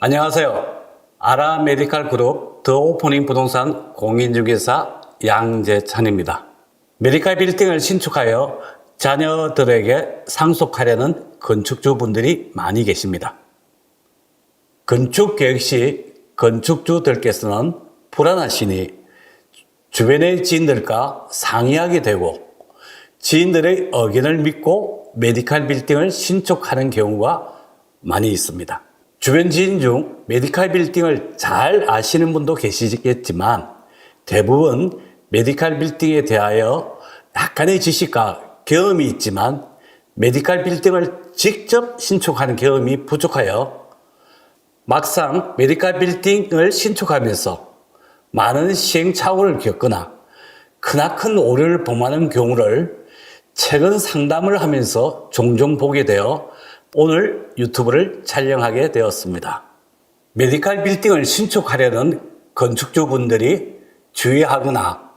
안녕하세요. 아라메디칼 그룹 더 오프닝 부동산 공인중개사 양재찬입니다. 메디칼 빌딩을 신축하여 자녀들에게 상속하려는 건축주분들이 많이 계십니다. 건축 계획 시 건축주들께서는 불안하시니 주변의 지인들과 상의하게 되고 지인들의 의견을 믿고 메디칼 빌딩을 신축하는 경우가 많이 있습니다. 주변 지인 중 메디칼 빌딩을 잘 아시는 분도 계시겠지만 대부분 메디칼 빌딩에 대하여 약간의 지식과 경험이 있지만 메디칼 빌딩을 직접 신축하는 경험이 부족하여 막상 메디칼 빌딩을 신축하면서 많은 시행착오를 겪거나 크나큰 오류를 범하는 경우를 최근 상담을 하면서 종종 보게 되어 오늘 유튜브를 촬영하게 되었습니다. 메디칼 빌딩을 신축하려는 건축주분들이 주의하거나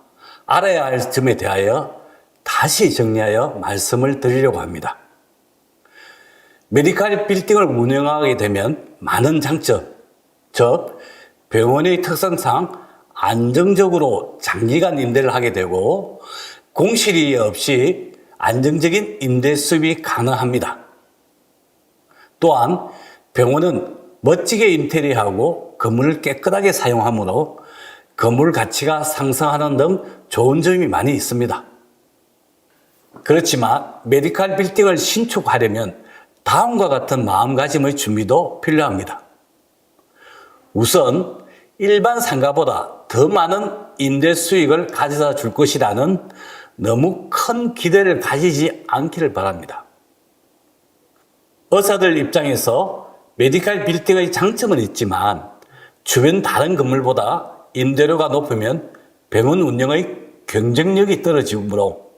알아야 할 점에 대하여 다시 정리하여 말씀을 드리려고 합니다. 메디칼 빌딩을 운영하게 되면 많은 장점, 즉 병원의 특성상 안정적으로 장기간 임대를 하게 되고 공실이 없이 안정적인 임대 수입이 가능합니다. 또한 병원은 멋지게 인테리어하고 건물을 깨끗하게 사용하므로 건물 가치가 상승하는 등 좋은 점이 많이 있습니다. 그렇지만 메디칼 빌딩을 신축하려면 다음과 같은 마음가짐의 준비도 필요합니다. 우선 일반 상가보다 더 많은 임대 수익을 가져다 줄 것이라는 너무 큰 기대를 가지지 않기를 바랍니다. 의사들 입장에서 메디칼 빌딩의 장점은 있지만 주변 다른 건물보다 임대료가 높으면 병원 운영의 경쟁력이 떨어지므로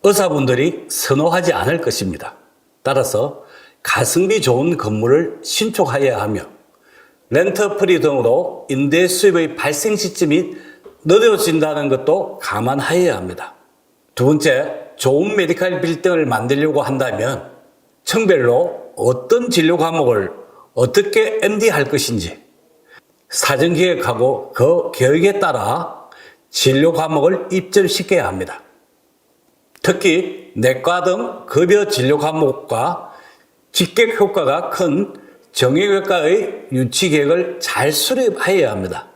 의사분들이 선호하지 않을 것입니다. 따라서 가성비 좋은 건물을 신축하여야 하며 렌트 프리 등으로 임대 수입의 발생 시점이 늦어진다는 것도 감안하여야 합니다. 두 번째, 좋은 메디칼 빌딩을 만들려고 한다면 층별로 어떤 진료 과목을 어떻게 MD할 것인지 사전 계획하고 그 계획에 따라 진료 과목을 입점시켜야 합니다. 특히 내과 등 급여 진료 과목과 직객 효과가 큰 정형외과의 유치 계획을 잘 수립하여야 합니다.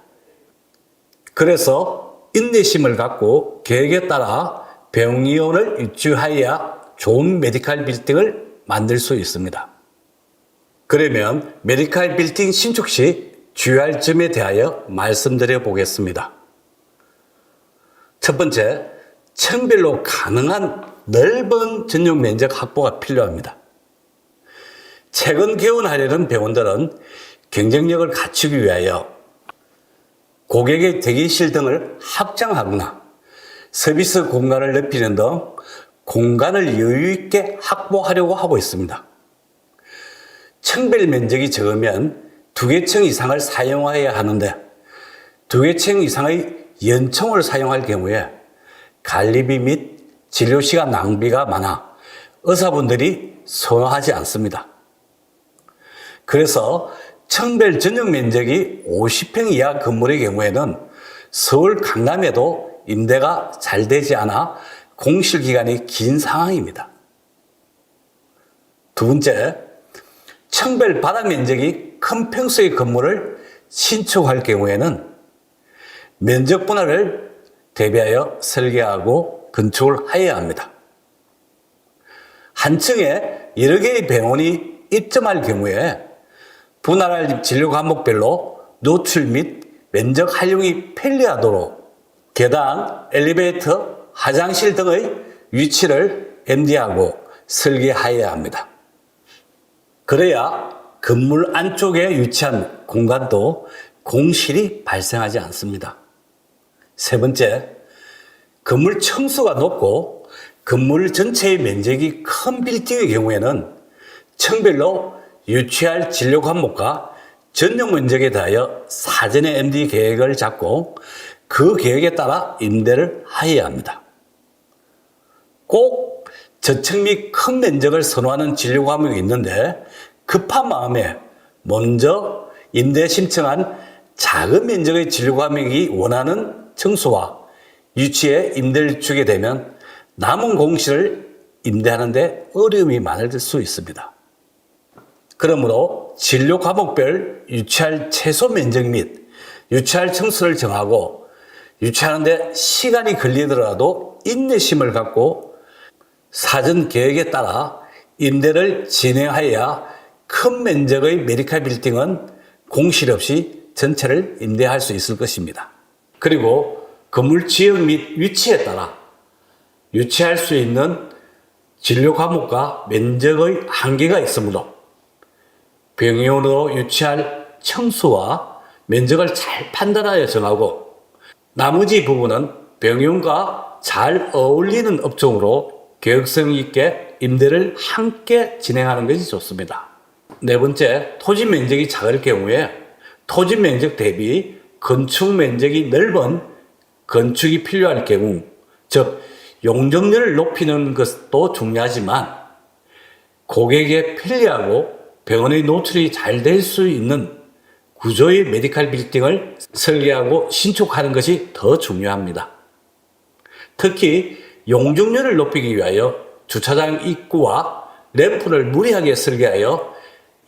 그래서 인내심을 갖고 계획에 따라 병의원을 유치하여야 좋은 메디칼 빌딩을 만들 수 있습니다. 그러면 메디칼 빌딩 신축 시 주의할 점에 대하여 말씀드려 보겠습니다. 첫 번째, 층별로 가능한 넓은 전용 면적 확보가 필요합니다. 최근 개원하려는 병원들은 경쟁력을 갖추기 위하여 고객의 대기실 등을 확장하거나 서비스 공간을 넓히는 등 공간을 여유 있게 확보하려고 하고 있습니다. 층별 면적이 적으면 2개 층 이상을 사용해야 하는데 2개 층 이상의 연층을 사용할 경우에 관리비 및 진료시간 낭비가 많아 의사분들이 선호하지 않습니다. 그래서 층별 전용 면적이 50평 이하 건물의 경우에는 서울 강남에도 임대가 잘 되지 않아 공실 기간이 긴 상황입니다. 두 번째, 층별 바닥 면적이 큰 평수의 건물을 신축할 경우에는 면적 분할을 대비하여 설계하고 건축을 하여야 합니다. 한 층에 여러 개의 병원이 입점할 경우에 분할할 진료 과목별로 노출 및 면적 활용이 편리하도록 계단, 엘리베이터, 화장실 등의 위치를 MD하고 설계하여야 합니다. 그래야 건물 안쪽에 위치한 공간도 공실이 발생하지 않습니다. 세 번째, 건물 층수가 높고 건물 전체의 면적이 큰 빌딩의 경우에는 층별로 유치할 진료 과목과 전용 면적에 대하여 사전에 MD 계획을 잡고 그 계획에 따라 임대를 하여야 합니다. 꼭 저층 및 큰 면적을 선호하는 진료 과목이 있는데 급한 마음에 먼저 임대 신청한 작은 면적의 진료과목이 원하는 청수와 유치에 임대를 주게 되면 남은 공실을 임대하는 데 어려움이 많을 수 있습니다. 그러므로 진료 과목별 유치할 최소 면적 및 유치할 청수를 정하고 유치하는 데 시간이 걸리더라도 인내심을 갖고 사전 계획에 따라 임대를 진행하여야 큰 면적의 메디칼 빌딩은 공실 없이 전체를 임대할 수 있을 것입니다. 그리고 건물 지역 및 위치에 따라 유치할 수 있는 진료 과목과 면적의 한계가 있으므로 병의원으로 유치할 청수와 면적을 잘 판단하여 정하고 나머지 부분은 병의원과 잘 어울리는 업종으로 계획성 있게 임대를 함께 진행하는 것이 좋습니다. 네 번째, 토지 면적이 작을 경우에 토지 면적 대비 건축 면적이 넓은 건축이 필요할 경우, 즉 용적률을 높이는 것도 중요하지만 고객에 편리하고 병원의 노출이 잘 될 수 있는 구조의 메디칼 빌딩을 설계하고 신축하는 것이 더 중요합니다. 특히 용적률을 높이기 위하여 주차장 입구와 램프를 무리하게 설계하여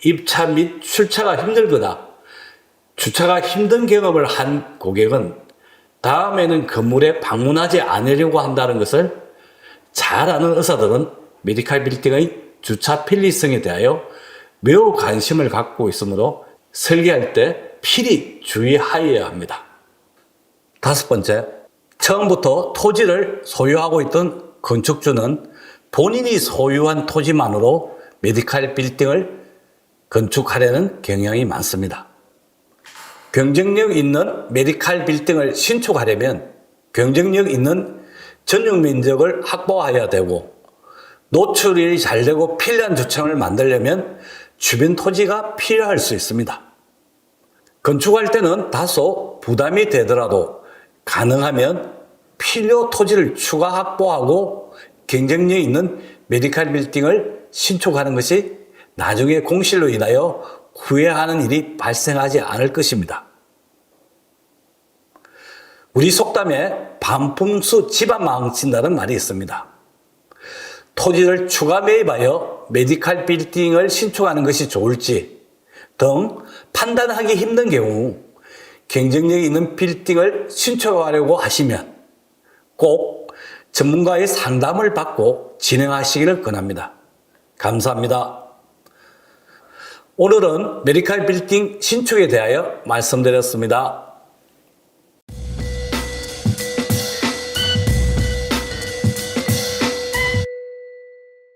입차 및 출차가 힘들거나 주차가 힘든 경험을 한 고객은 다음에는 건물에 방문하지 않으려고 한다는 것을 잘 아는 의사들은 메디칼 빌딩의 주차 편리성에 대하여 매우 관심을 갖고 있으므로 설계할 때 필히 주의하여야 합니다. 다섯 번째, 처음부터 토지를 소유하고 있던 건축주는 본인이 소유한 토지만으로 메디칼 빌딩을 건축하려는 경향이 많습니다. 경쟁력 있는 메디칼 빌딩을 신축하려면 경쟁력 있는 전용 면적을 확보해야 되고 노출이 잘 되고 편리한 주차장을 만들려면 주변 토지가 필요할 수 있습니다. 건축할 때는 다소 부담이 되더라도 가능하면 필요 토지를 추가 확보하고 경쟁력 있는 메디칼 빌딩을 신축하는 것이 나중에 공실로 인하여 후회하는 일이 발생하지 않을 것입니다. 우리 속담에 반풍수 집안 망친다는 말이 있습니다. 토지를 추가 매입하여 메디칼 빌딩을 신축하는 것이 좋을지 등 판단하기 힘든 경우 경쟁력 있는 빌딩을 신축하려고 하시면 꼭 전문가의 상담을 받고 진행하시기를 권합니다. 감사합니다. 오늘은 메디칼 빌딩 신축에 대하여 말씀드렸습니다.